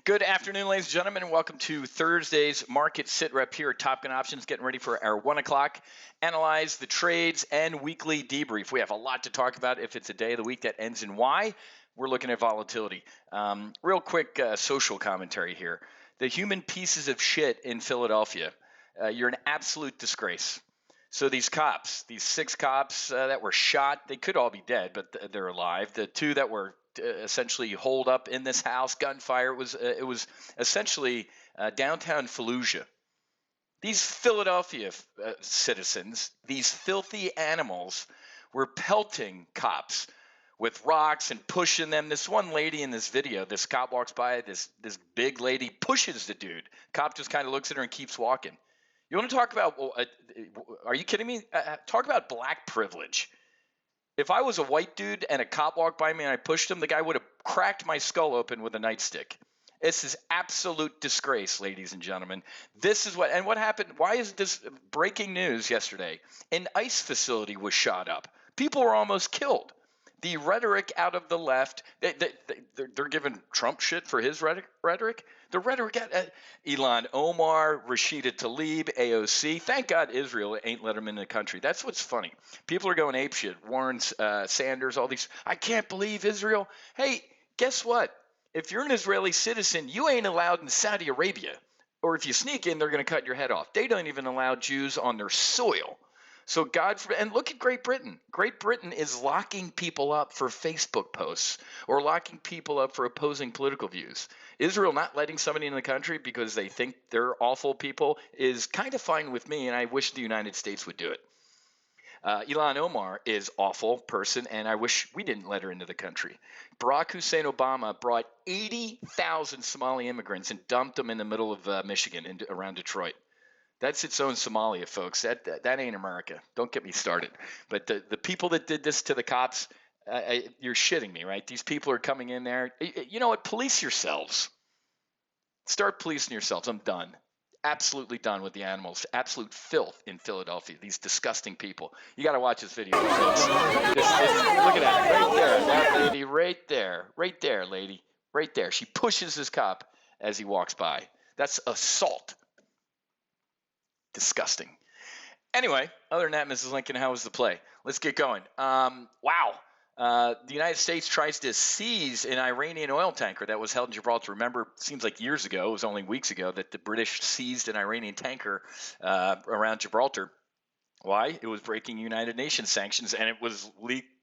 Good afternoon, ladies and gentlemen, and welcome to Thursday's Market SITREP here at Top Gun Options, getting ready for our 1 o'clock. Analyze the trades and weekly debrief. We have a lot to talk about if it's a day of the week that ends in Y. We're looking at volatility. Real quick social commentary here. The human pieces of shit in Philadelphia, you're an absolute disgrace. So these cops, these 6 cops that were shot, they could all be dead, but they're alive. The 2 that were essentially holed up in this house, gunfire. It was essentially downtown Fallujah. These Philadelphia citizens, these filthy animals, were pelting cops with rocks and pushing them. This one lady in this video, this cop walks by, this big lady pushes the dude. Cop just kind of looks at her and keeps walking. You want to talk about, are you kidding me? Talk about black privilege. If I was a white dude and a cop walked by me and I pushed him, the guy would have cracked my skull open with a nightstick. This is absolute disgrace, ladies and gentlemen. This is what happened. Why is this breaking news yesterday? An ICE facility was shot up. People were almost killed. The rhetoric out of the left, they're giving Trump shit for his rhetoric. The rhetoric at Ilhan Omar, Rashida Tlaib, AOC. Thank God Israel ain't let them in the country. That's what's funny. People are going apeshit. Warren Sanders, all these. I can't believe Israel. Hey, guess what? If you're an Israeli citizen, you ain't allowed in Saudi Arabia. Or if you sneak in, they're going to cut your head off. They don't even allow Jews on their soil. So God forbid, and look at Great Britain. Great Britain is locking people up for Facebook posts or locking people up for opposing political views. Israel not letting somebody in the country because they think they're awful people is kind of fine with me, and I wish the United States would do it. Ilhan Omar is awful person, and I wish we didn't let her into the country. Barack Hussein Obama brought 80,000 Somali immigrants and dumped them in the middle of Michigan and around Detroit. That's its own Somalia, folks. That ain't America. Don't get me started. But the people that did this to the cops, you're shitting me, right? These people are coming in there. You know what? Police yourselves. Start policing yourselves. I'm done. Absolutely done with the animals. Absolute filth in Philadelphia. These disgusting people. You got to watch this video. Look at that. Right there. That lady right there. Right there, lady. Right there. She pushes this cop as he walks by. That's assault. Disgusting. Anyway, other than that, Mrs. Lincoln, how was the play? Let's get going. Wow. The United States tries to seize an Iranian oil tanker that was held in Gibraltar. Remember, it seems like years ago, it was only weeks ago, that the British seized an Iranian tanker around Gibraltar. Why? It was breaking United Nations sanctions, and it was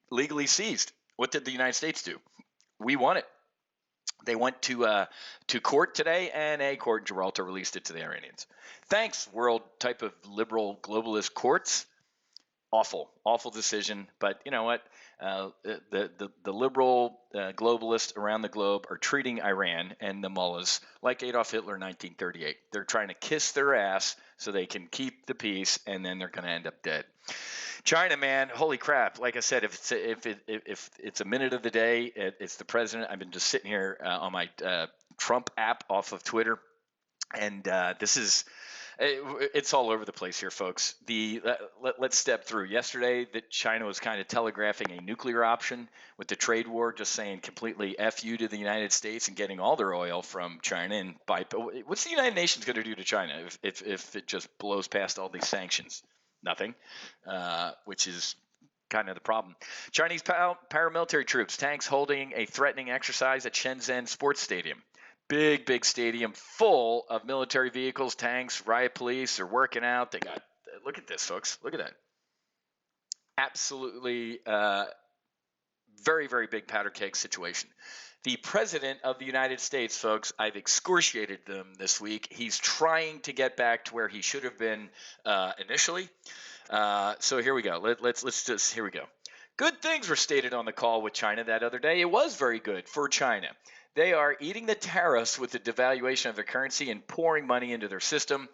legally seized. What did the United States do? We won it. They went to court today, and a court in Gibraltar released it to the Iranians. Thanks, world type of liberal globalist courts. Awful decision. But you know what? The liberal globalists around the globe are treating Iran and the mullahs like Adolf Hitler in 1938. They're trying to kiss their ass so they can keep the peace, and then they're going to end up dead. China, man, holy crap! Like I said, if it's a minute of the day, it's the president. I've been just sitting here on my Trump app off of Twitter, and it's all over the place here, folks. Let's step through. Yesterday, that China was kind of telegraphing a nuclear option with the trade war, just saying completely F you to the United States and getting all their oil from China. And what's the United Nations going to do to China if it just blows past all these sanctions? Nothing, which is kind of the problem. Chinese paramilitary troops, tanks holding a threatening exercise at Shenzhen Sports Stadium. Big stadium full of military vehicles, tanks, riot police are working out. They got, look at this, folks. Look at that. Absolutely very big powder keg situation. The president of the United States, folks, I've excoriated them this week. He's trying to get back to where he should have been initially. So here we go. Here we go. Good things were stated on the call with China that other day. It was very good for China. They are eating the tariffs with the devaluation of their currency and pouring money into their system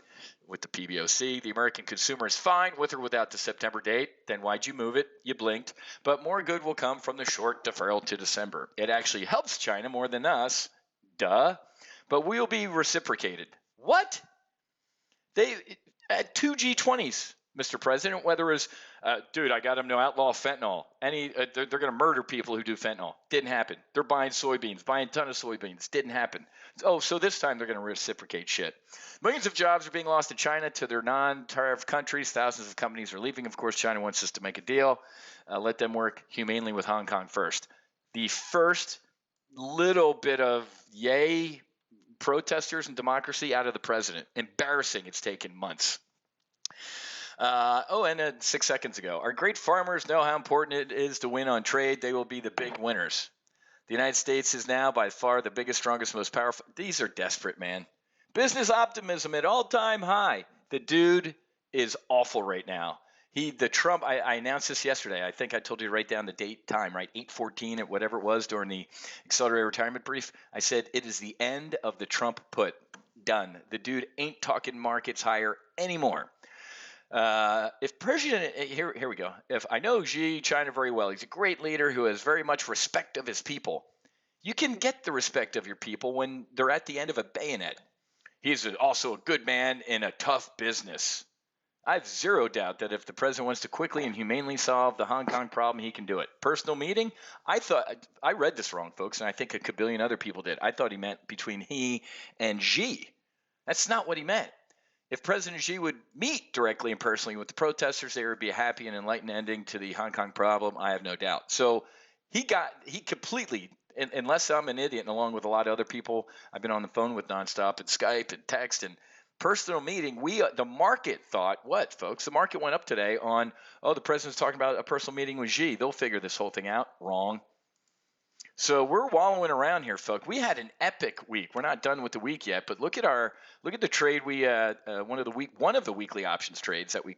with the PBOC. The American consumer is fine with or without the September date. Then why'd you move it? You blinked. But more good will come from the short deferral to December. It actually helps China more than us. Duh. But we'll be reciprocated. What? They at 2 G20s. Mr. President, whether it's, dude, I got them to outlaw fentanyl. They're going to murder people who do fentanyl. Didn't happen. They're buying soybeans, buying a ton of soybeans. Didn't happen. Oh, so this time they're going to reciprocate shit. Millions of jobs are being lost to China, to their non-tariff countries. Thousands of companies are leaving. Of course, China wants us to make a deal. Let them work humanely with Hong Kong first. The first little bit of yay protesters and democracy out of the president. Embarrassing. It's taken months. And 6 seconds ago, our great farmers know how important it is to win on trade. They will be the big winners. The United States is now by far the biggest, strongest, most powerful. These are desperate, man. Business optimism at all-time high. The dude is awful right now. Trump, I announced this yesterday. I think I told you to write down the date, time, right? 8/14 at whatever it was during the accelerated retirement brief. I said it is the end of the Trump put. Done. The dude ain't talking markets higher anymore. If President, here we go. If I know Xi, China very well, he's a great leader who has very much respect of his people. You can get the respect of your people when they're at the end of a bayonet. He's also a good man in a tough business. I have zero doubt that if the president wants to quickly and humanely solve the Hong Kong problem, he can do it. Personal meeting? I read this wrong, folks, and I think a kabillion other people did. I thought he meant between he and Xi. That's not what he meant. If President Xi would meet directly and personally with the protesters, there would be a happy and enlightened ending to the Hong Kong problem. I have no doubt. So he completely, unless I'm an idiot, and along with a lot of other people I've been on the phone with nonstop and Skype and text and personal meeting, the market thought what, folks? The market went up today on, the president's talking about a personal meeting with Xi. They'll figure this whole thing out. Wrong. So we're wallowing around here, folks. We had an epic week. We're not done with the week yet, but look at the trade we one of the weekly options trades that we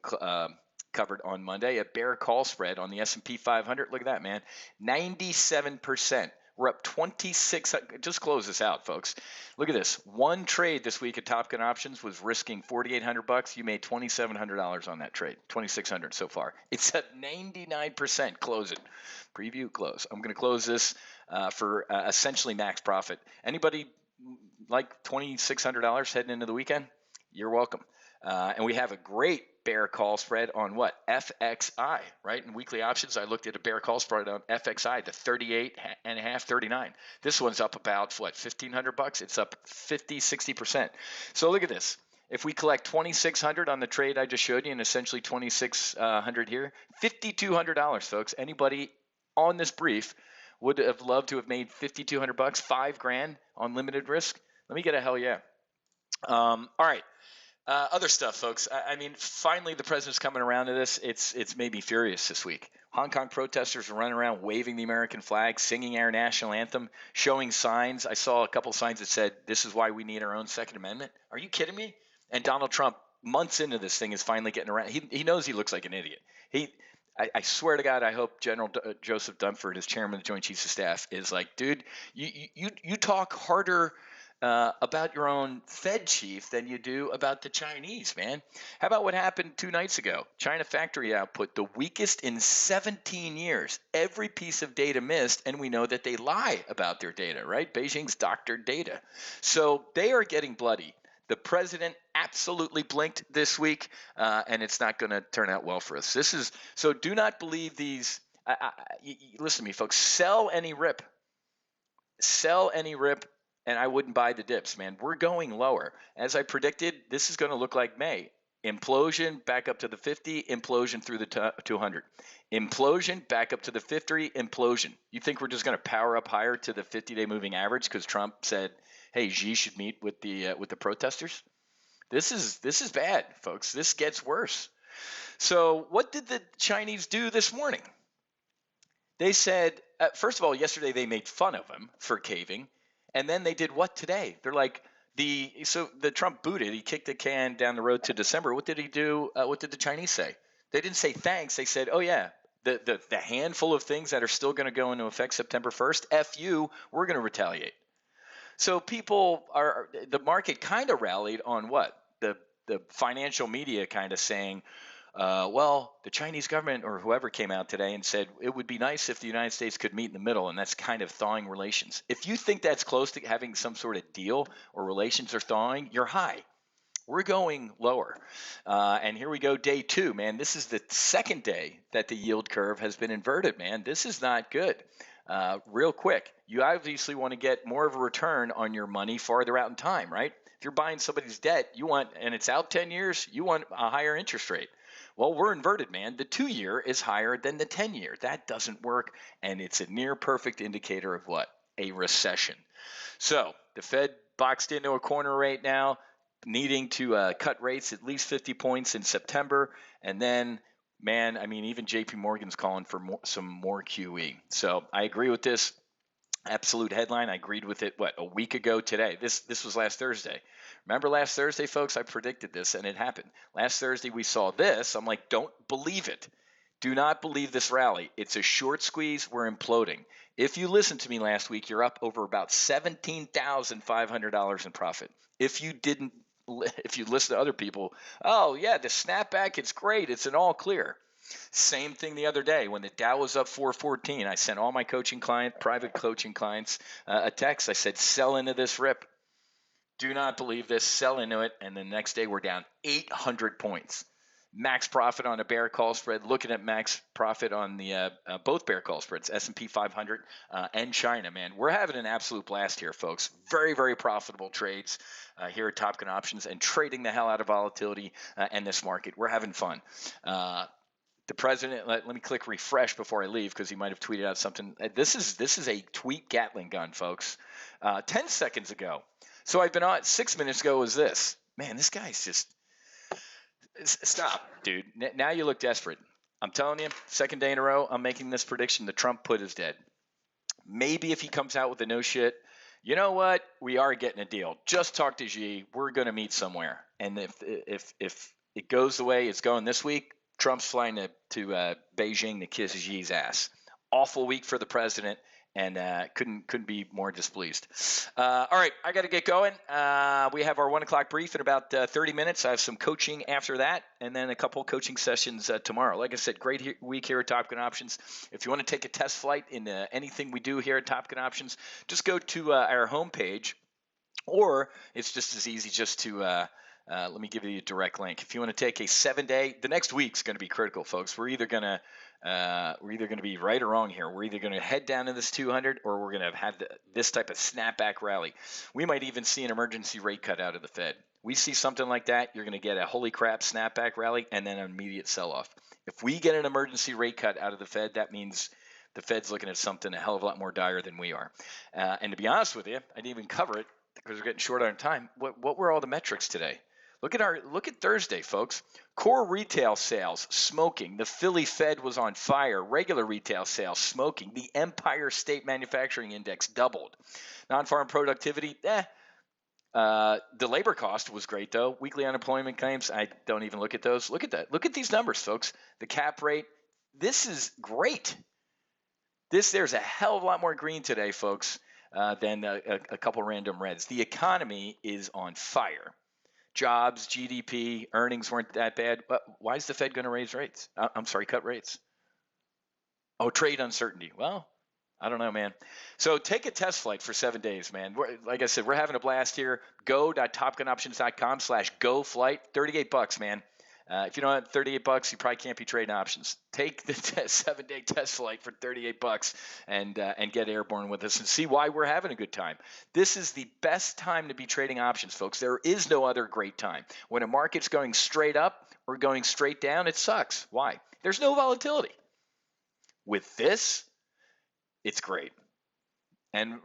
covered on Monday, a bear call spread on the S&P 500. Look at that, man, 97%. We're up 26. Just close this out, folks. Look at this. One trade this week at Top Gun Options was risking $4,800. You made $2,700 on that trade. $2,600 so far. It's up 99%. Close it. Preview, close. I'm going to close this for essentially max profit. Anybody like $2,600 heading into the weekend? You're welcome. And we have a great bear call spread on what? FXI, right? In weekly options, I looked at a bear call spread on FXI to 38.5, 39. This one's up about, what, $1,500? It's up 50, 60%. So look at this. If we collect $2,600 on the trade I just showed you, and essentially $2,600 here, $5,200, folks. Anybody on this brief would have loved to have made $5,200, $5,000 on limited risk? Let me get a hell yeah. All right. Other stuff, folks. I mean, finally, the president's coming around to this. It's made me furious this week. Hong Kong protesters are running around waving the American flag, singing our national anthem, showing signs. I saw a couple signs that said, "This is why we need our own Second Amendment." Are you kidding me? And Donald Trump, months into this thing, is finally getting around. He knows he looks like an idiot. I swear to God, I hope General Joseph Dunford, as chairman of the Joint Chiefs of Staff, is like, dude, you talk harder about your own Fed chief than you do about the Chinese, man. How about what happened 2 nights ago? China factory output, the weakest in 17 years. Every piece of data missed, and we know that they lie about their data, right? Beijing's doctored data. So they are getting bloody. The president absolutely blinked this week, and it's not going to turn out well for us. So do not believe these. Listen to me, folks. Sell any rip. Sell any rip. And I wouldn't buy the dips, man. We're going lower. As I predicted, this is going to look like May. Implosion back up to the 50, implosion through the 200. Implosion back up to the 50, implosion. You think we're just going to power up higher to the 50-day moving average because Trump said, hey, Xi should meet with the protesters? This is bad, folks. This gets worse. So what did the Chinese do this morning? They said, first of all, yesterday they made fun of him for caving. And then they did what today? They're like, the Trump booted. He kicked the can down the road to December. What did he do? What did the Chinese say? They didn't say thanks. They said, oh, yeah, the handful of things that are still going to go into effect September 1st, F you, we're going to retaliate. So the market kind of rallied on what? The financial media kind of saying, well, the Chinese government or whoever came out today and said it would be nice if the United States could meet in the middle, and that's kind of thawing relations. If you think that's close to having some sort of deal or relations are thawing, you're high. We're going lower. And here we go, day two, man. This is the second day that the yield curve has been inverted, man. This is not good. Real quick, you obviously want to get more of a return on your money farther out in time, right? If you're buying somebody's debt, you want, and it's out 10 years, you want a higher interest rate. Well, we're inverted, man. The 2-year is higher than the 10-year. That doesn't work, and it's a near perfect indicator of what? A recession. So the Fed boxed into a corner right now, needing to cut rates at least 50 points in September. And then, man, I mean, even JP Morgan's calling for some more QE. So I agree with this. Absolute headline. I agreed with it, a week ago today. This was last Thursday. Remember last Thursday, folks? I predicted this, and it happened. Last Thursday, we saw this. I'm like, don't believe it. Do not believe this rally. It's a short squeeze. We're imploding. If you listened to me last week, you're up over about $17,500 in profit. If you listen to other people, oh, yeah, the snapback, it's great. It's an all clear. Same thing the other day when the Dow was up 414. I sent all my private coaching clients, a text. I said, sell into this rip. Do not believe this. Sell into it. And the next day we're down 800 points. Max profit on a bear call spread. Looking at max profit on the both bear call spreads, S&P 500 and China. Man, we're having an absolute blast here, folks. Very, very profitable trades here at Top Gun Options, and trading the hell out of volatility and this market. We're having fun. The president, let me click refresh before I leave because he might have tweeted out something. This is a tweet Gatling gun, folks. 10 seconds ago. So I've been on. 6 minutes ago was this. Man, this guy's just. Stop, dude. Now you look desperate. I'm telling you, second day in a row, I'm making this prediction. The Trump put is dead. Maybe if he comes out with a no shit, you know what? We are getting a deal. Just talk to Xi. We're going to meet somewhere. And if it goes the way it's going this week, Trump's flying to Beijing to kiss Xi's ass. Awful week for the president. And couldn't be more displeased. All right, I got to get going. We have our 1 o'clock brief in about 30 minutes. I have some coaching after that, and then a couple coaching sessions tomorrow. Like I said, great week here at Top Gun Options. If you want to take a test flight in anything we do here at Top Gun Options, just go to our homepage, or it's just as easy just to let me give you a direct link. If you want to take a 7-day, the next week's going to be critical, folks. We're either going to be right or wrong here. We're either going to head down to this 200, or we're going to have this type of snapback rally. We might even see an emergency rate cut out of the Fed. We see something like that, you're going to get a holy crap snapback rally and then an immediate sell-off. If we get an emergency rate cut out of the Fed, that means the Fed's looking at something a hell of a lot more dire than we are. And to be honest with you, I didn't even cover it because we're getting short on time. What were all the metrics today? Look at Thursday, folks. Core retail sales smoking. The Philly Fed was on fire. Regular retail sales smoking. The Empire State Manufacturing Index doubled. Non-farm productivity, the labor cost was great though. Weekly unemployment claims, I don't even look at those. Look at that. Look at these numbers, folks. The cap rate. This is great. There's a hell of a lot more green today, folks, than a couple random reds. The economy is on fire. Jobs, GDP, earnings weren't that bad. Why is the Fed going to raise rates? Cut rates. Oh, trade uncertainty. Well, I don't know, man. So take a test flight for 7 days, man. Like I said, we're having a blast here. Go.topgunoptions.com/go flight. $38, man. If you don't have $38, you probably can't be trading options. Take the 7-day test flight for $38 and get airborne with us and see why we're having a good time. This is the best time to be trading options, folks. There is no other great time. When a market's going straight up or going straight down, it sucks. Why? There's no volatility. With this, it's great. And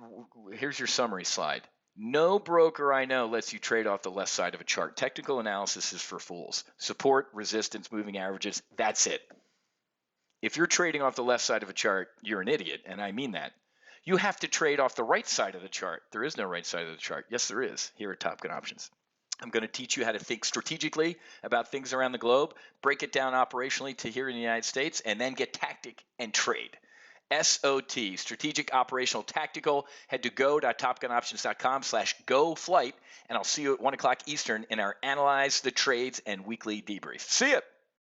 here's your summary slide. No broker I know lets you trade off the left side of a chart. Technical analysis is for fools. Support, resistance, moving averages, that's it. If you're trading off the left side of a chart, you're an idiot, and I mean that. You have to trade off the right side of the chart. There is no right side of the chart. Yes, there is here at Top Gun Options. I'm going to teach you how to think strategically about things around the globe, break it down operationally to here in the United States, and then get tactic and trade. SOT, Strategic Operational Tactical. Head to go.topgunoptions.com/go flight, and I'll see you at 1 o'clock Eastern in our Analyze the Trades and Weekly Debrief. See ya.